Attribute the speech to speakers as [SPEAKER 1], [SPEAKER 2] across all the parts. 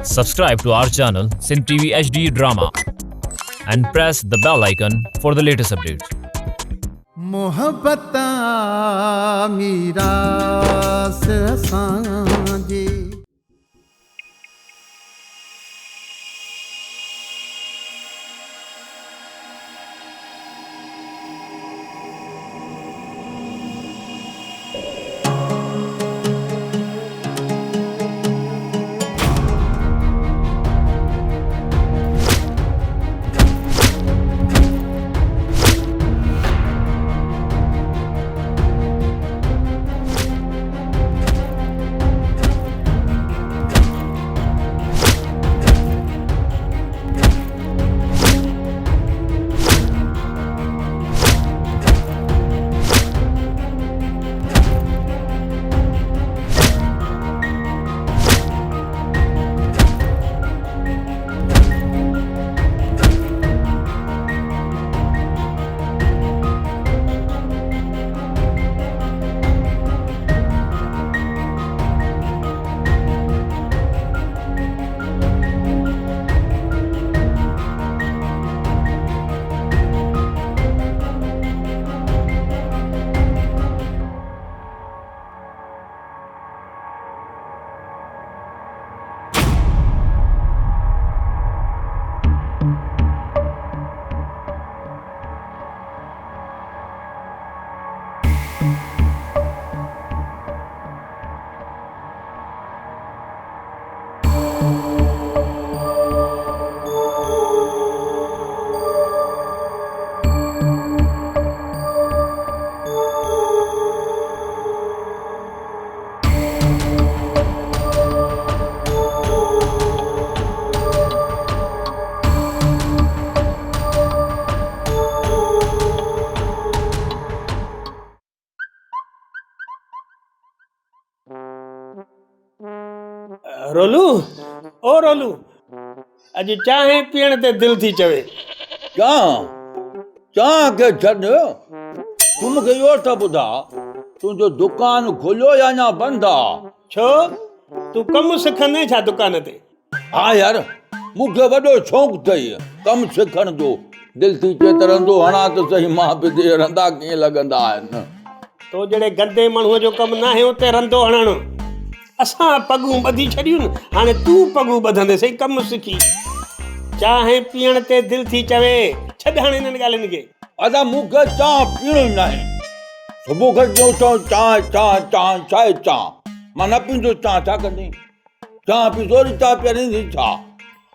[SPEAKER 1] Subscribe to our channel Sin TV HD Drama and press the bell icon for the latest updates.
[SPEAKER 2] मोहब्बत मीरास सांजे
[SPEAKER 3] रोलू ओ रोलू अज चाहे पीअण ते दिल थी चवे
[SPEAKER 4] चाह के छॾ तूं मूंखे इहो त ॿुधा तुंहिंजो दुकान खुलियो या अञा बंदि आहे?
[SPEAKER 3] छो तूं कमु सिखंदे छा दुकान ते?
[SPEAKER 4] हा यार मूंखे वॾो शौक़ु अथई कमु सिखण जो। दिलि थी चए त रंधो हणा त सही मां पीउ ते रंधा कीअं लॻंदा आहिनि।
[SPEAKER 3] तो जहिड़े गंदे माण्हूअ जो कमु न आहे उते रंधो हणणु। असां पगूं ॿधी छॾियूं न, हाणे तूं पगूं ॿधंदे सही कमु सिखी। चाहे पीअण ते दिलि थी चवे, छॾ हाणे हिननि ॻाल्हियुनि खे।
[SPEAKER 4] अदा मूंखे चाह पीअणो ई न आहे। सुबुह खां जो चाह चाह चाह छा आहे चाह? मां न पीअंदो चाह छा कंदी? चाह पीतो वरी चाह पीअंदी छा?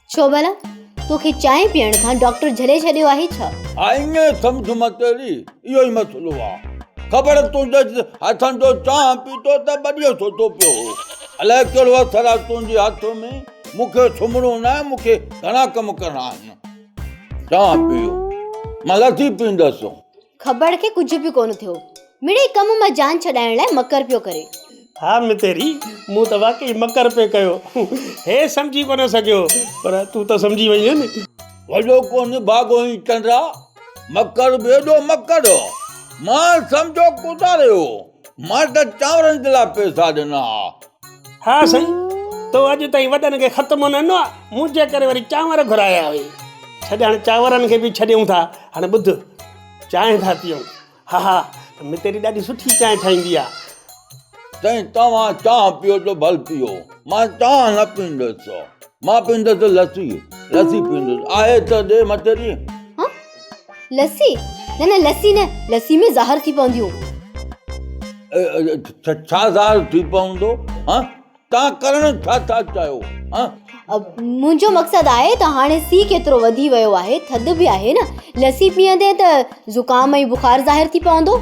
[SPEAKER 5] छो भला तोखे चांहि पीअण खां डॉक्टर झले छॾियो आहे छा?
[SPEAKER 4] ईअं सम्झ मत अहिड़ी, इहो ई मसइलो आहे। ख़बर तुंहिंजे हथनि जो चाह पीतो त ॿ ॾींहं सोचो पियो। अलाए कहिड़ो असरु आहे तुंहिंजे हथ में। मूंखे सुम्हणो न आहे, मूंखे घणा कम करणा आहिनि। चाह पियो, मां लस्सी पीअंदसि।
[SPEAKER 5] ख़बर खे कुझु बि कोन थियो, मिड़े कम मां जान छॾाइण लाइ मकर पियो करे।
[SPEAKER 3] हा मितेरी, मूं त वाकई मकर पे कयो। हे सम्झी कोन सघियो, पर तूं त सम्झी वई न।
[SPEAKER 4] वॾो कोन भागो ई चंद्रा, मकर बि एॾो मकर। मां सम्झो गुज़ारियो, मां त चांवरनि जे लाइ पैसा ॾिना।
[SPEAKER 3] हा साईं, तो अॼु ताईं वॾनि खे ख़तमु न ॾिनो आहे, मुंहिंजे करे वरी चांवर घुराया हुई। छॾ हाणे चांवरनि खे बि छॾियूं था। हाणे ॿुध, चांहि था पीऊं। हा हा, मितेरी ॾाढी सुठी चांहि ठाहींदी आहे।
[SPEAKER 4] साईं तव्हां चाह पियो त भल पियो, मां चाह न पीअंदसि। मां पीअंदसि लस्सी। लस्सी पीअंदसि, आहे त ॾे मतेरी।
[SPEAKER 5] लस्सी? न लस्सी न, लस्सी में ज़हर थी पवंदियूं।
[SPEAKER 4] छा ज़हर थी पवंदो? तव्हां करण छा था चाहियो?
[SPEAKER 5] मुंहिंजो मक़सदु आहे त हाणे सी केतिरो वधी वियो आहे, थधि बि आहे न, लस्सी पीअंदे त ज़ुकाम ऐं बुखार ज़ाहिर थी पवंदो।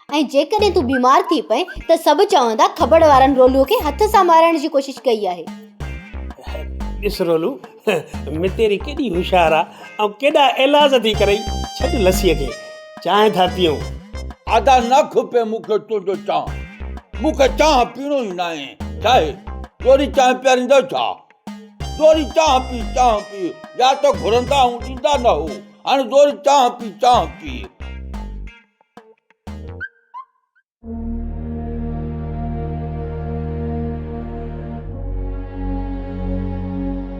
[SPEAKER 5] ऐं जेकॾहिं तूं बीमार थी पए त सभु चवंदा खबड़ वारनि रोलूअ खे हथ सां मारण जी कोशिशि कई आहे।
[SPEAKER 3] ॾिस रोलू, मितेरी केॾी होशियारु आहे ऐं केॾा इलाज थी करे। छॾ लस्सीअ खे, चांहि था पीऊं।
[SPEAKER 4] आदा न खपे मूंखे तुंहिंजो चाह, मूंखे चाह पीअणो ई न आहे। छा आहे दोरी चाह पीआरींदो छा? दोरी चाह पी या तो घुरंदा हूं ॾींदा न हो। हाणे दोरी चाह पी।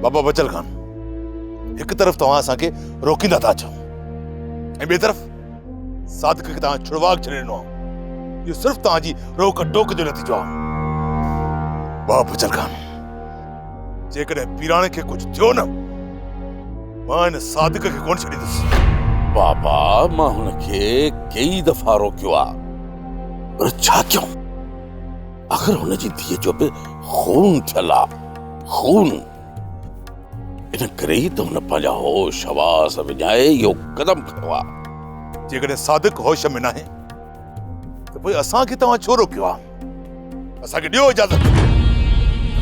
[SPEAKER 6] बाबा बचल खान, एक तरफ तव्हां असांखे रोकींदा था चओ ऐं ॿिए तरफ़ सादिक खे तव्हां छुड़वा छॾे ॾिनो आहे। इहो सिर्फ़ तव्हांजी रोक टोक जो नतीजो आहे। बाबा बचल खान, जेकॾहिं पीराणे खे कुझु थियो न, मां हिन सादिक खे कोन छॾींदुसि।
[SPEAKER 4] बाबा मां हुनखे कई दफ़ा रोकियो आहे, पर छा कयूं? आख़िर हुनजी धीअ जो बि खून थियल आहे, खून। इन करे ई त हुन पंहिंजा होश हवास विञाए इहो कदम खयो आहे।
[SPEAKER 6] जेकॾहिं सादिक होश में नाहे त पोइ असांखे तव्हां छो रोकियो आहे? असांखे ॾियो इजाज़त,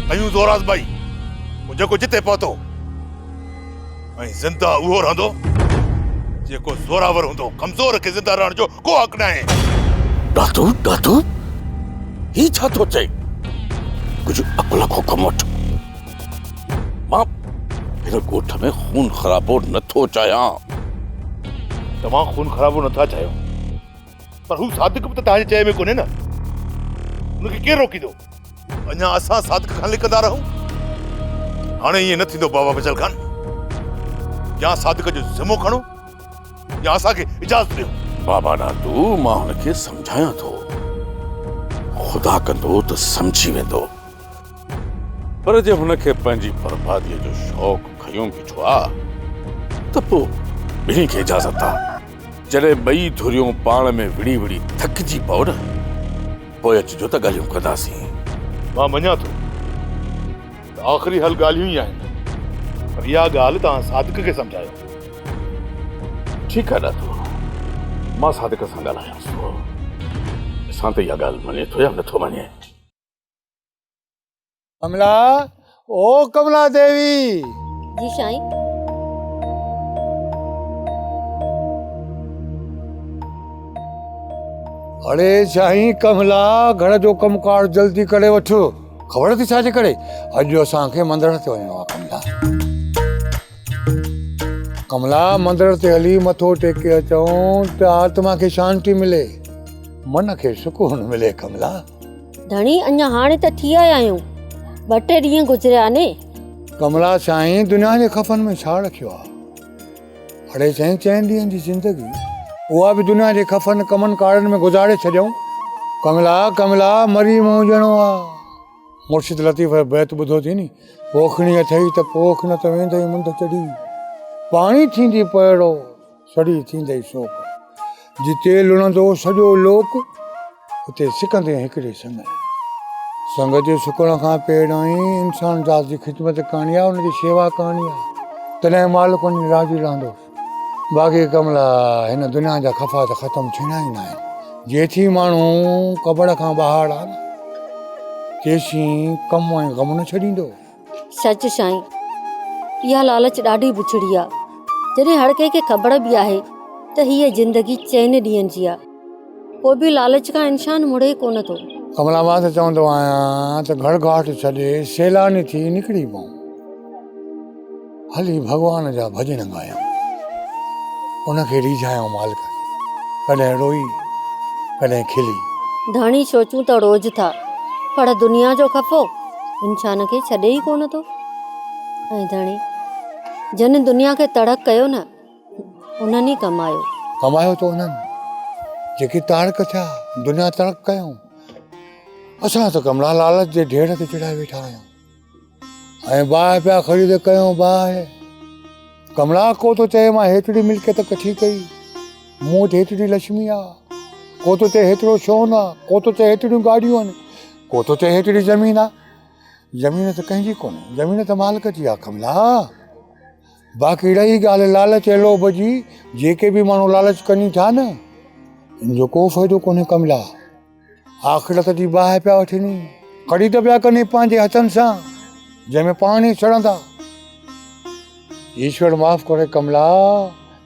[SPEAKER 6] कयूं ज़ोर आज़माई। पोइ जेको जिते पहुतो ऐं ज़िंदा उहो रहंदो जेको ज़ोरावर हूंदो। कमज़ोर खे ज़िंदा रहण जो को हक़ न आहे।
[SPEAKER 4] दादू दादू ही छा थो चए? कुझु अकुल को कमु वठ। मां हिन ॻोठ में खून ख़राबो नथो चाहियां।
[SPEAKER 6] तव्हां खून ख़राबो नथा चाहियो, पर हू सादिक बि त तव्हांजे चए में कोन्हे न। हुनखे केरु रोकींदो? अञा असां सादिक खां लिकंदा रहूं? हाणे ईअं न थींदो बाबा बचल खान। या सादिक जो ज़िमो खणो या असांखे इजाज़त ॾियो।
[SPEAKER 4] बाबा दादू मां हुनखे सम्झायां थो, ख़ुदा कंदो त सम्झी वेंदो। पर जे हुनखे पंहिंजी बर्बादीअ जो शौक़ खयों बीठो आहे त पोइ ॿिन्ही खे इजाज़त आहे। जॾहिं ॿई धुरियूं पाण में विड़ी विड़ी थकिजी पओ न, पोइ अचिजो त ॻाल्हियूं कंदासीं।
[SPEAKER 6] मां मञां थो त आख़िरी हल ॻाल्हियूं ई आहिनि, पर इहा ॻाल्हि तव्हां सादिक खे सम्झायो।
[SPEAKER 4] ठीकु आहे दादू, मां सादिक सां ॻाल्हायांसि थो। ॾिसां त इहा ॻाल्हि मञे थो या नथो मञे।
[SPEAKER 2] कमला, ओ कमला देवी।
[SPEAKER 5] जी साईं।
[SPEAKER 2] अरे साईं कमला, घर जो कमकार जल्दी करे वठ। ख़बर थी छाजे करे? अॼु असांखे मंदर ते वञिणो आहे कमला। कमला, मंदर ते हली मथो टेके अचूं त आत्मा खे शांती मिले, मन खे सुकून मिले। कमला
[SPEAKER 7] धणी अञा हाणे त थी आया आहियूं, 2-3 ॾींहं गुज़रिया ने।
[SPEAKER 2] कमला साईं, दुनिया जे खफ़न में छा रखियो आहे? अड़े साईं, 4 ॾींहंनि जी ज़िंदगी, उहा बि दुनिया जे खफ़न कमनि कारनि में गुज़ारे छॾियऊं। कमला कमला, मरी मुंहिंजणो आहे। मुर्शिद लतीफ़ जो बैत ॿुधो थी नी, पोखणी अथई त पोख न त वेंदई मुंद चढ़ी, पाणी थींदी पयड़ो सड़ी थींदई सोक, जिते लुणंदो सॼो लोक, उते सिकंदे हिकिड़े संग। संग जे सुकण खां पहिरियों ई इंसान ज़ात जी ख़िदमत करणी आहे, हुनजी शेवा करणी आहे, तॾहिं मालिक उन राज़ी रहंदो। बाक़ी कमला, हिन दुनिया जा खफ़ा त ख़तमु थियणा ई न आहिनि। जेथी माण्हू क़बर खां ॿाहिरि आहे न, तेसी कम ऐं ग़म न छॾींदो।
[SPEAKER 7] सच साईं, इहा लालच ॾाढी बुछड़ी आहे। जॾहिं हर कंहिंखे ख़बर बि आहे त हीअ ज़िंदगी 4 ॾींहंनि जी आहे, पोइ बि लालच खां इंसान मुड़े कोन थो।
[SPEAKER 2] कमला, मां त चवंदो आहियां त घर घाट छॾे सैलानी थी निकिरी पऊं, हली भॻवान जा भॼन ॻायूं, उनखे रिझायूं मालिक खे, कॾहिं रोई कॾहिं खिली।
[SPEAKER 7] धाणी सोचूं त रोज़ था, पर दुनिया जो खफ़ो इंसान खे छॾे ई कोन थो। ऐं धाणी जन दुनिया खे तड़क कयो न, उन्हनि ई कमायो।
[SPEAKER 2] कमायो त उन्हनि जेकी ताड़क थिया, दुनिया तड़क कयूं। असां त कमला लालच जे ढेर ते चढ़ाए वेठा आहियूं ऐं बाहि पिया ख़रीद कयूं। बाहि कमला, को तो चए मां हेतिरी मिल्कियत कठी कई, मूं वटि हेतिरी लक्ष्मी आहे, को तो चए हेतिरो सोन आहे, को तो चए हेतिरियूं गाॾियूं आहिनि, को तो चए हेतिरी ज़मीन आहे। ज़मीन त कंहिंजी कोन्हे, ज़मीन त मालिक जी आहे कमला। बाक़ी रही ॻाल्हि लालच ऐं लोभ जी, जेके बि माण्हू लालच कनि था न, इन जो को फ़ाइदो कोन्हे कमला। आख़िरत जी बाहि पिया वठनि, ख़रीद पिया कनि पंहिंजे हथनि सां, जंहिंमें पाणी सड़ंदा। ईश्वर माफ़ करे कमला,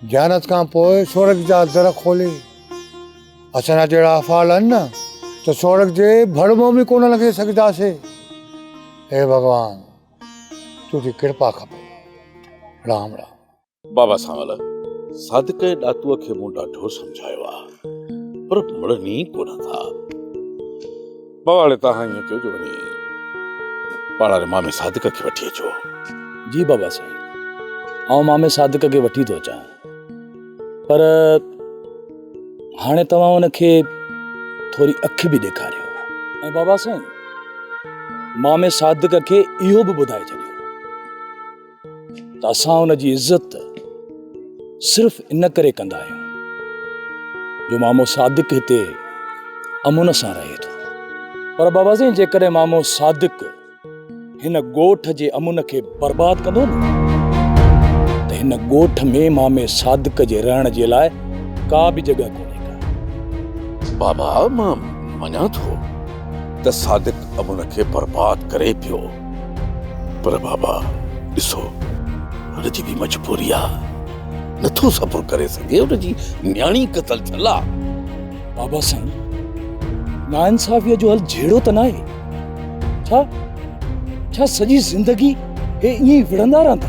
[SPEAKER 2] जानत खां पोइ स्वर्ग जा दर खोले। असांजा जहिड़ा अफ़ाल आहिनि न, त स्वर्ग जे भड़मो बि कोन लॻे सघंदासीं। हे भॻवान, तुंहिंजी कृपा खपे। राम राम।
[SPEAKER 4] बाबा सावल, सादिक ऐं ॾातूअ खे मूं ॾाढो सम्झायो आहे, पर मुड़नी कोन था। बाबा हाणे तव्हां ईअं कयो जो वञी पाड़े मामे सादिक खे वठी अचो
[SPEAKER 8] जी बाबा साईं, आउं मामे सादिक खे वठी थो अचां, पर हाणे तव्हां हुनखे थोरी अखि बि ॾेखारियो। ऐं बाबा साईं, मामे सादिक खे इहो बि ॿुधाए छॾियो त असां हुनजी इज़त सिर्फ़ इन करे कंदा आहियूं जो मामो सादिक हिते अमुन सां रहे थो। पर बाबा साईं, जेकॾहिं मामो सादिक हिन ॻोठ जे अमुन खे बर्बाद कंदो न, त हिन ॻोठ में मामे सादिक जे रहण जे लाइ का बि जॻह कोन्हे का।
[SPEAKER 6] बाबा, मां मञा थो त सादिक अमुन खे बर्बाद करे पियो, पर बाबा ॾिसो, हुनजी बि मजबूरी आहे, नथो सब्र करे सघे, हुनजी न्याणी क़तल थियल आहे।
[SPEAKER 8] बाबा साईं, नाइंसाफ़ीअ जो हल जहिड़ो त न आहे। छा सॼी ज़िंदगी हे ईअं ई विढ़ंदा रहंदा?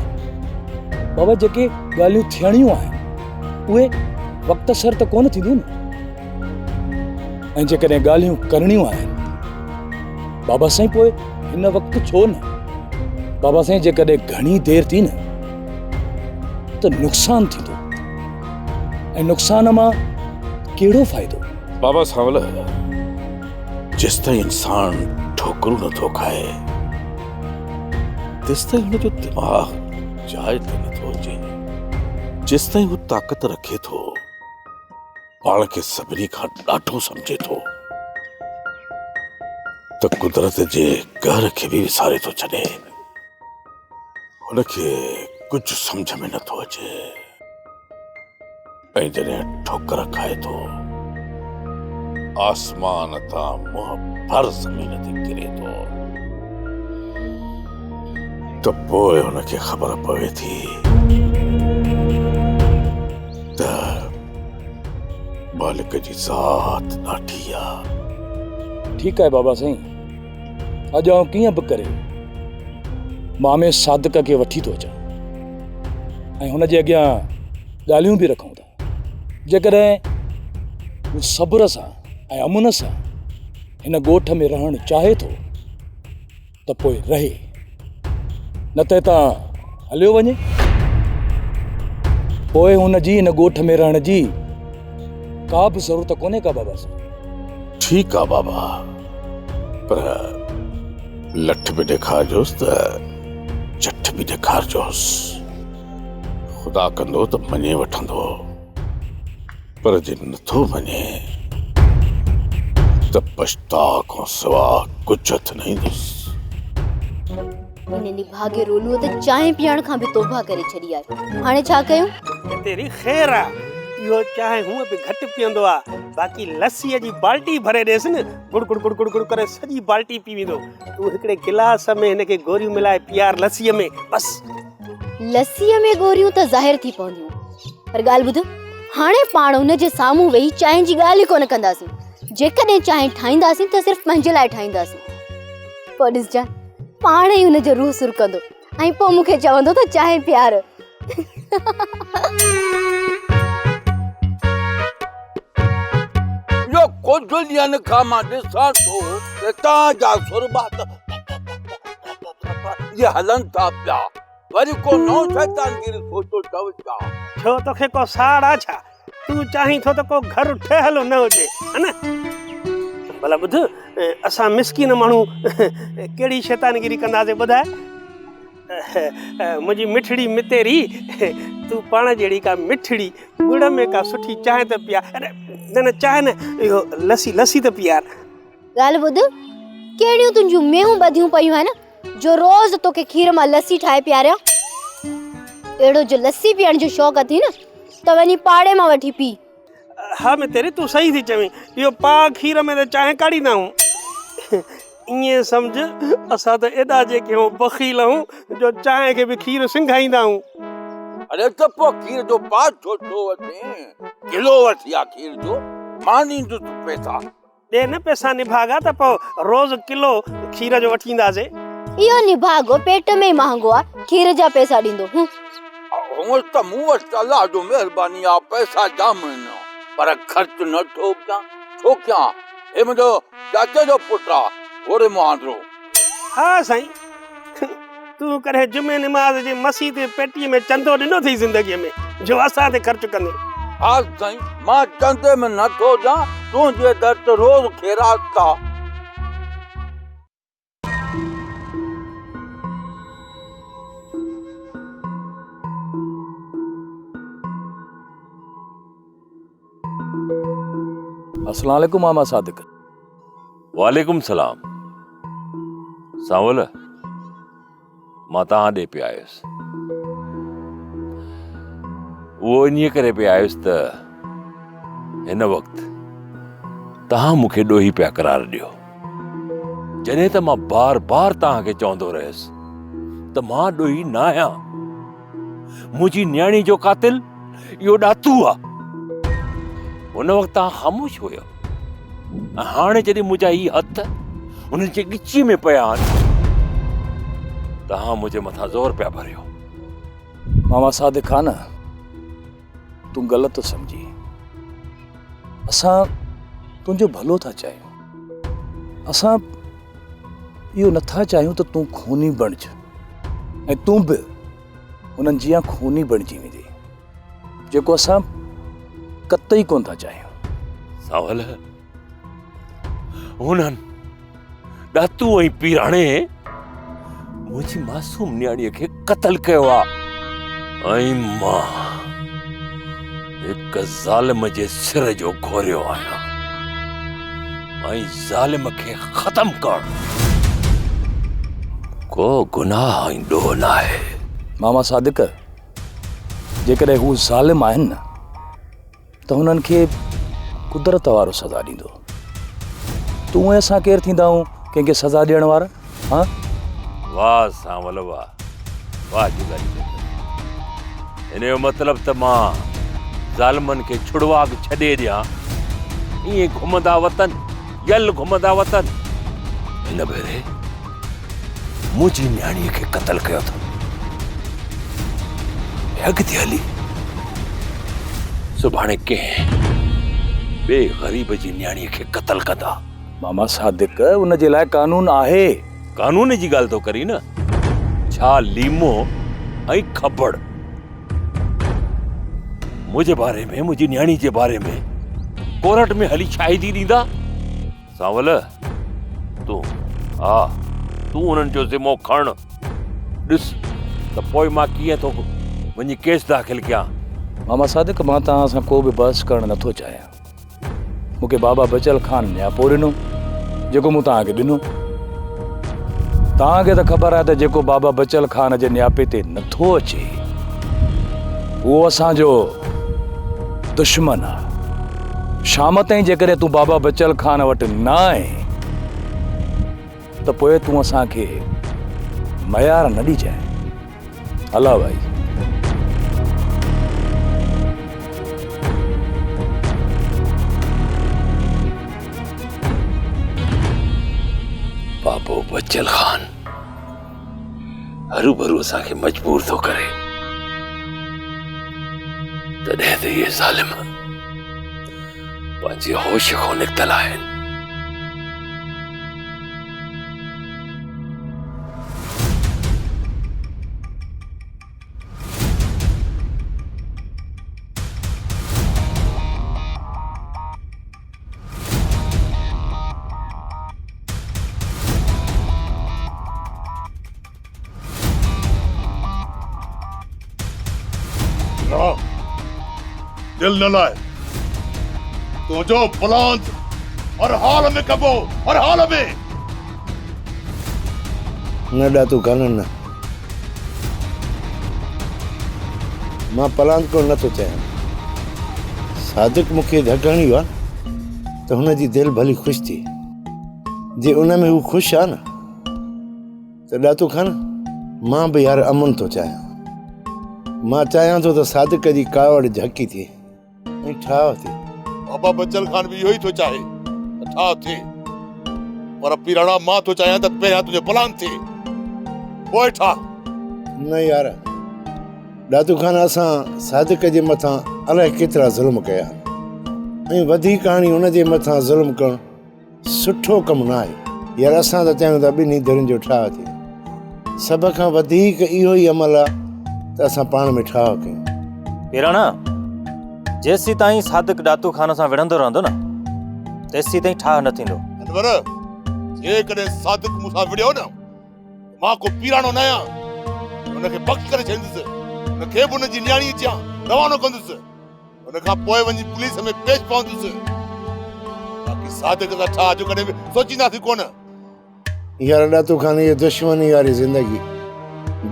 [SPEAKER 8] बाबा, जेके ॻाल्हियूं थियणियूं आहिनि उहे वक़्त सर त कोन थींदियूं न, ऐं जेकॾहिं ॻाल्हियूं करणियूं आहिनि बाबा साईं, पोइ हिन वक़्तु छो न? बाबा साईं, जेकॾहिं घणी देरि थी न त नुक़सान थींदो, ऐं नुक़सान मां कहिड़ो फ़ाइदो?
[SPEAKER 6] बाबा सावल, जेसि ताईं इंसान ठोकरूं नथो खाए, तेसि ताईं हुनजो दिमाग़ जाइ ते नथो अचे। जेसि ताईं हू ताक़त रखे थो, पाण खे सभिनी खां ॾाढो सम्झे थो, त कुदरत जे कहर खे बि विसारे थो छॾे। हुनखे कुझु सम्झ में नथो अचे, ऐं जॾहिं ठोकर खाए थो, आसमान तां मुंहुं भर ज़मीन ते किरे थो, त पोइ हुनखे ख़बर पवे थी त मालिक जी ज़ात ॾाढी आहे।
[SPEAKER 8] ठीकु आहे बाबा साईं, अॼु आउं कीअं बि करे मामे सादिक खे वठी थो अचां, ऐं हुनजे अॻियां ॻाल्हियूं बि रखूं था। जेकॾहिं हू सब्र सां ऐं अमुन सां हिन ॻोठ में रहणु चाहे थो त पोइ रहे, न त हितां हलियो वञे। पोइ हुनजी हिन ॻोठ में रहण जी का बि ज़रूरत कोन्हे का बाबा साईं।
[SPEAKER 6] ठीकु आहे बाबा, पर लठ बि ॾेखारजोसि त झठ बि ॾेखारजोसि। ख़ुदा कंदो त मञे वठंदो, पर जे नथो मञे त पछताव खां सवाइ कुझु हथ न ईंदुसि।
[SPEAKER 5] हिन निभागे रोलूअ त चांहि पीअण खां बि तौबा करे छॾी आहे। हाणे छा कयूं?
[SPEAKER 3] तेरी ख़ैर आहे, इहो चांहि हूअं बि घटि पीअंदो आहे, बाक़ी लस्सीअ जी बाल्टी भरे ॾेसि न, गुड़ गुड़ गुड़ गुड़ गुड़ करे सॼी बाल्टी पी वेंदो। तूं हिकिड़े गिलास में हिनखे गोरियूं मिलाए पीआर लस्सीअ में, बसि।
[SPEAKER 5] लस्सीअ में गोरियूं त ज़ाहिर थी पवंदियूं, पर ॻाल्हि ॿुध, हाणे पाण हुनजे साम्हूं वेही चांहि जी ॻाल्हि ई कोन कंदासीं। जेकॾहिं चांहि ठाहींदासीं त सिर्फ़ु पंहिंजे लाइ ठाहींदासीं। पोइ ॾिसजांइ, पाण ई हुनजो रूह सुरकंदो ऐं पोइ मूंखे चवंदो त चांहि प्यार।
[SPEAKER 4] यो कुझु ॾींहंनि खां मां ॾिसां थो त तव्हांजा सुरबा ये हलनि था पिया, वरी को नओं शैतानगिरी सोचो अथव छा?
[SPEAKER 3] छो तोखे को साड़ आहे छा? तूं चाहीं थो त को घर ठहियलु न हुजे, है न? भला ॿुध, असां मिसकीन माण्हू कहिड़ी शैतानगिरी कंदासीं ॿुधाए? मुंहिंजी मिठड़ी मितेरी, तूं पाण जहिड़ी का मिठड़ी गुड़ में का सुठी चांहि त पीआर। न चांहि न, इहो लस्सी त पीआर।
[SPEAKER 5] ॻाल्हि ॿुध, कहिड़ियूं तुंहिंजूं मेहूं ॿधियूं पयूं आहिनि जो रोज़ तोखे खीर मां लस्सी ठाहे पीआरिया? अहिड़ो जो लस्सी पीअण जो शौक़ु अथई न, त वञी पाड़े मां वठी पी।
[SPEAKER 3] हा मितेरी, तूं सही थी चवीं, इहो पा खीर में त चांहि काढ़ींदा आहियूं। ईअं सम्झ, असां त एॾा जेके आहियूं बख़ील आहियूं जो चांहि खे बि खीर सिंघाईंदा आहियूं।
[SPEAKER 4] अरे त पोइ खीर जो पास छो थो वठे? किलो वठी आ खीर जो, मां ॾींदुसि पैसा।
[SPEAKER 3] ॾे न पैसा निभागा, त पोइ रोज़ किलो खीर जो वठी ईंदासीं।
[SPEAKER 5] इहो निभागो पेट में ई महांगो आहे, खीर जा पैसा ॾींदो।
[SPEAKER 4] हूअं त मूं वटि अलाह जो महिरबानी आहे, पैसा जाम आहिनि, पर ख़र्च नथो कयां। छो कयां? हे मुंहिंजो चाचे जो पुटु आहे, घोड़े मुहांदरो।
[SPEAKER 3] हा साईं, तूं तूं करे जुमे निमाज़ जे मसीह ते पेटीअ में चंदो ॾिनो थी ज़िंदगीअ में जो असां ते ख़र्च कंदे।
[SPEAKER 4] हा साईं, मां चंदे में नथो ॾियां, तुंहिंजे दर ते रोज़ ख़ैरात था।
[SPEAKER 8] अस्सलाम वालेकुम मामा सादिक।
[SPEAKER 9] वालेकुम सलाम। सावल, मां तव्हां ॾे पिया आयुसि। उहो इन करे पिया आयुसि त हिन वक़्तु तव्हां मूंखे ॾोही पिया करार ॾियो, जॾहिं त मां बार बार तव्हांखे चवंदो रहियुसि त मां ॾोही न आहियां। मुंहिंजी न्याणी जो कातिल इहो ॾातू आहे। उन वक़्तु तव्हां ख़ामोश हुयो, ऐं हाणे जॾहिं मुंहिंजा ही हथ उन्हनि जे ॻिची में पिया आहिनि, तव्हां मुंहिंजे मथां ज़ोर पिया भरियो।
[SPEAKER 8] मामा सादिक खान, तूं ग़लति सम्झी। असां तुंहिंजो भलो था चाहियूं। असां इहो नथा चाहियूं त तूं खूनी बणिज ऐं तूं बि उन्हनि जी खूनी बणिजी वेंदी, जेको असां कतई कोन था चाहियूं।
[SPEAKER 9] सावल, उन्हनि ॾातू ऐं पीराणे मुंहिंजी मासूम न्याणीअ खे क़तल कयो आहे, ऐं मां हिक ज़ालिम जे सिर जो घोरियो आहियां, ऐं ज़ालिम खे ख़तम करणु को गुनाह ऐं ॾोह न आहे।
[SPEAKER 8] मामा सादिक, जेकॾहिं हू ज़ालिम आहिनि न त हुननि खे कुदरत वारो सज़ा ॾींदो। तूं ऐं असां केरु थींदा आहियूं कंहिंखे सज़ा ॾियण वारा? हाँ,
[SPEAKER 9] वाह सावल वाह, वाह जुगारी। हिन जो मतिलब त मां ज़ालिमनि खे छुड़वा छॾे ॾियां, ईअं घुमंदा वतन, यल घुमंदा वतन। हिन भेरे मुंहिंजी न्याणीअ खे क़तल कयो अथनि। अॻिते हली सुभाणे कंहिं ॿिए ग़रीब जी न्याणीअ खे क़तल कंदा।
[SPEAKER 8] मामा सादिक, उन जे लाइ कानून आहे।
[SPEAKER 9] कानून जी ॻाल्हि थो करी न, छा लीमो ऐं खबड़ मुंहिंजे बारे में, मुंहिंजी न्याणी जे बारे में कोर्ट में हली शाहिदी ॾींदा? सावल, तूं उन्हनि जो ज़िमो खण। ॾिस त पोइ मां कीअं थो वञी केस दाख़िल कयां।
[SPEAKER 8] मामा सादिक, मां तव्हां सां को बि बहस करणु नथो चाहियां। मूंखे बाबा बचल खान न्यापो ॾिनो जेको मूं तव्हांखे ॾिनो। तव्हांखे त ख़बर आहे त जेको बाबा बचल खान जे न्यापे ते नथो अचे उहो असांजो दुश्मन आहे। शाम ताईं जेकॾहिं तूं बाबा बचल खान वटि न आहीं त पोइ तूं असांखे मयार न ॾिजांइ। हला भाई।
[SPEAKER 9] बाबो बचल खान हरू भरू असांखे मजबूर थो करे, तॾहिं त इहे ज़ालिम पंहिंजे होश खां निकितल आहिनि।
[SPEAKER 6] दिल न लाए, तो जो बुलंद हर हाल में कबो, हर हाल में
[SPEAKER 10] न ॾातू काननि न, मां पलांत को नथो चाहियां। सादिक मूंखे धकाणियो आहे त हुनजी दिलि भली ख़ुशि थी। जे उन में हू ख़ुशि आहे न त ॾातू खान मां बि यार अमन थो चाहियां। मां चाहियां थो त सादिक जी कावड़ झकी थिए ऐं ठाह थिए।
[SPEAKER 6] बाबा बचल खान भी इहो ई थो चाहे ठाह थिए, पर पीराणा मां थो चाहियां त पहिरियां तुंहिंजो बुलंद थिए पोइ ठाह।
[SPEAKER 10] न यार ॾातू खान, असां सादिक जे मथां अलाए केतिरा ज़ुल्म कया ऐं वधीक हाणे हुन जे मथां ज़ुल्म करणु सुठो कमु न आहे। यार असां त चाहियूं था ॿिन्ही धिरुनि जो ठाह थिए। सभ खां वधीक इहो ई अमल आहे त असां पाण में ठाह कयूं।
[SPEAKER 11] हीराणा, जेसीं ताईं सादिक ॾातू ख़ान सां विढ़ंदो रहंदो न, तेसीं ताईं ठाह न थींदो।
[SPEAKER 6] अनवर, जेकॾहिं सादिक मूंसां विढ़ियो न, मां को पीराणो न आहियां, हुनखे बख़्श करे छॾींदुसि, हुनखे बि हुनजी न्याणी अचां रवानो कंदुसि, हुनखां पोइ वञी पुलिस में पेश पवंदुसि। बाक़ी सादिक सां ठाह जो कॾहिं बि सोचींदासीं कोन।
[SPEAKER 10] यार ॾातू ख़ान, इहा दुश्मनी वारी ज़िंदगी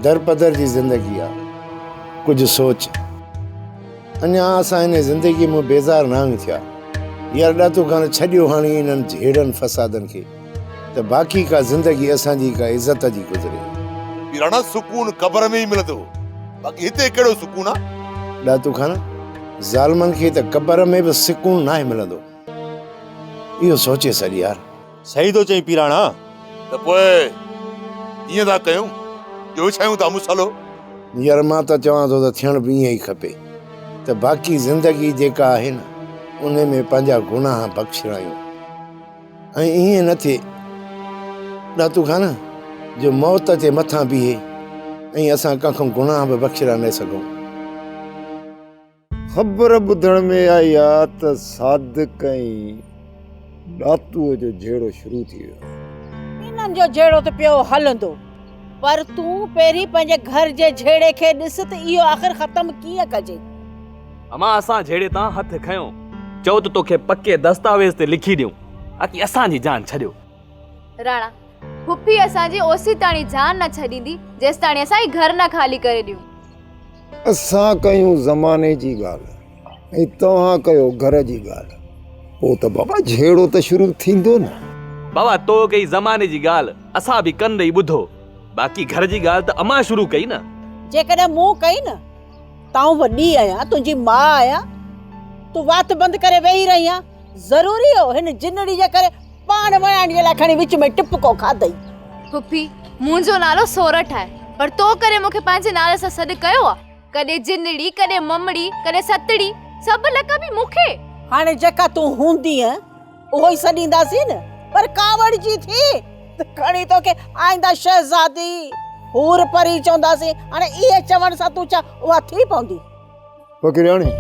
[SPEAKER 10] दर पदर जी ज़िंदगी आहे। कुझु सोच, अञा असां हिन ज़िंदगी में बेज़ार न आहियूं थिया। यार ॾातू ख़ान, छॾियो हाणे इन्हनि झेड़नि फसादनि खे, त बाक़ी का ज़िंदगी असांजी का इज़त जी गुज़रे।
[SPEAKER 6] पीराणा, सुकून क़बर में ई मिलंदो, बाक़ी हिते कहिड़ो सुकून आहे?
[SPEAKER 10] ॾातू ख़ान, ज़ालमनि खे त क़बर में बि सुकून नाहे मिलंदो। इहो सोचे सॾ यार।
[SPEAKER 11] सही थो चई पीराणा।
[SPEAKER 6] त पोइ ईअं था कयूं, ॿियो छायूं था मसालो?
[SPEAKER 10] यार मां त चवां थो त थियण बि ईअं ई खपे, त बाक़ी ज़िंदगी जेका आहे न, उन में पंहिंजा गुनाह बख़्शिरायूं। ऐं ईअं न थिए ॾातू ख़ान जो मौत जे मथां बीहे ऐं असां कंहिंखां गुनाह बि बख़्शिरा न सघूं।
[SPEAKER 12] ख़बर ॿुधण में आई आहे त सादिक ऐं ॾातूअ जो झेड़ो शुरू थी वियो।
[SPEAKER 13] इन्हनि जो झेड़ो त पियो हलंदो, पर तूं पहिरीं पंहिंजे घर जे झेड़े खे ॾिस त इहो आख़िर ख़तम कीअं कजे।
[SPEAKER 14] अमा, असां झेड़े तां हथ खयो, चओ त तोखे पके दस्तावेज़ ते लिखी ॾियूं, बाक़ी असांजी जान छॾियो।
[SPEAKER 15] राणा, पुफी असांजी ओसी ताणी जान न छॾींदी जेसि ताणी असांजी घर न ख़ाली करे ॾियूं।
[SPEAKER 12] असां कयूं ज़माने जी ॻाल्हि ऐं तव्हां कयो घर जी ॻाल्हि, पोइ त बाबा झेड़ो त शुरू थींदो न।
[SPEAKER 14] बाबा, तो कई ज़माने जी ॻाल्हि, असां बि कन ॾेई ॿुधो, बाक़ी घर जी ॻाल्हि त अमां शुरू कई न।
[SPEAKER 13] जेकॾहिं मूं कई न, ताऊं वॾी आहियां, तुंहिंजी माउ आहियां, तूं वात बंदि करे वेही रही आहियां। ज़रूरी हो हिन जिनड़ी जे करे पाण वणाइण जे लाइ खणी विच में टिपको खाधई।
[SPEAKER 15] पुफी, मुंहिंजो नालो सोरठ आहे, पर तो करे मूंखे पंहिंजे नाले सां सॾु कयो आहे। कॾहिं जिनड़ी, कॾहिं ममड़ी, कॾहिं सतड़ी, सभु लक़ब बि मूंखे।
[SPEAKER 13] हाणे जेका तूं हूंदी उहो ई सॾींदासीं न, पर कावड़ जी थी त खणी तोखे आईंदा शहज़ादी हूर परी चवंदासीं। हाणे इहे चवण सां तूं छा उहा थी पवंदी?
[SPEAKER 12] फ़क़ीराणी,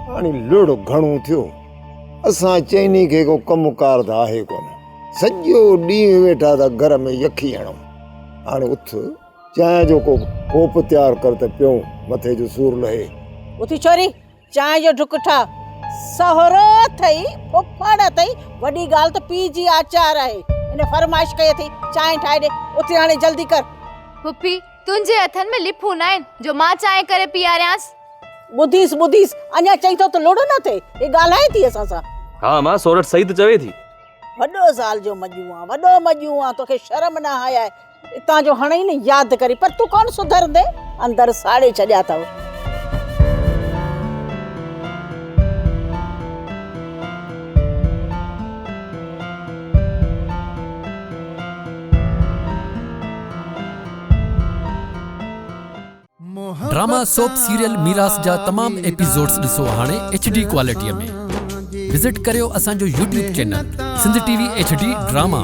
[SPEAKER 12] हाणे लोड़ो घणो थियो, असां चइनी खे को कमुकार त आहे कोन, सॼो ॾींहुं वेठा था घर में यखी हणूं। हाणे उथ, चांहि जो को कोप तयारु कर त पियूं, मथे जो सूर लहे।
[SPEAKER 13] उथी छोरी, चांहि जो ढुक ठा। सहुरो अथई, फुफड़ अथई, वॾी ॻाल्हि त पीउ जी आचार आहे। इन फरमाइश कई अथई चांहि ठाहे ॾे, उथी हाणे जल्दी कर।
[SPEAKER 15] पुफी, तुंहिंजे हथनि में लिफूं न आहिनि जो मां चांहि करे पीआरियांसि।
[SPEAKER 13] ॿुधीस अञा चई थो त लोड़ो न थिए, हे ॻाल्हाए थी असां सां?
[SPEAKER 14] हा मां, सोरठ सही त चवे थी।
[SPEAKER 13] वॾो ज़ाल जो मॼूं आहे, वॾो मॼूं आहे, तोखे शर्म न आया आहे। हितां जो हाणे ई न यादि करी, पर तूं कोन सुधरंदे, अंदरि साड़े छॾिया अथव।
[SPEAKER 16] ड्रामा सोप सीरियल मीरास जा तमाम एपिसोड्स ॾिसो हाणे HD क्वालिटीअ में। विज़िट करियो असांजो YouTube channel Sindh TV HD drama.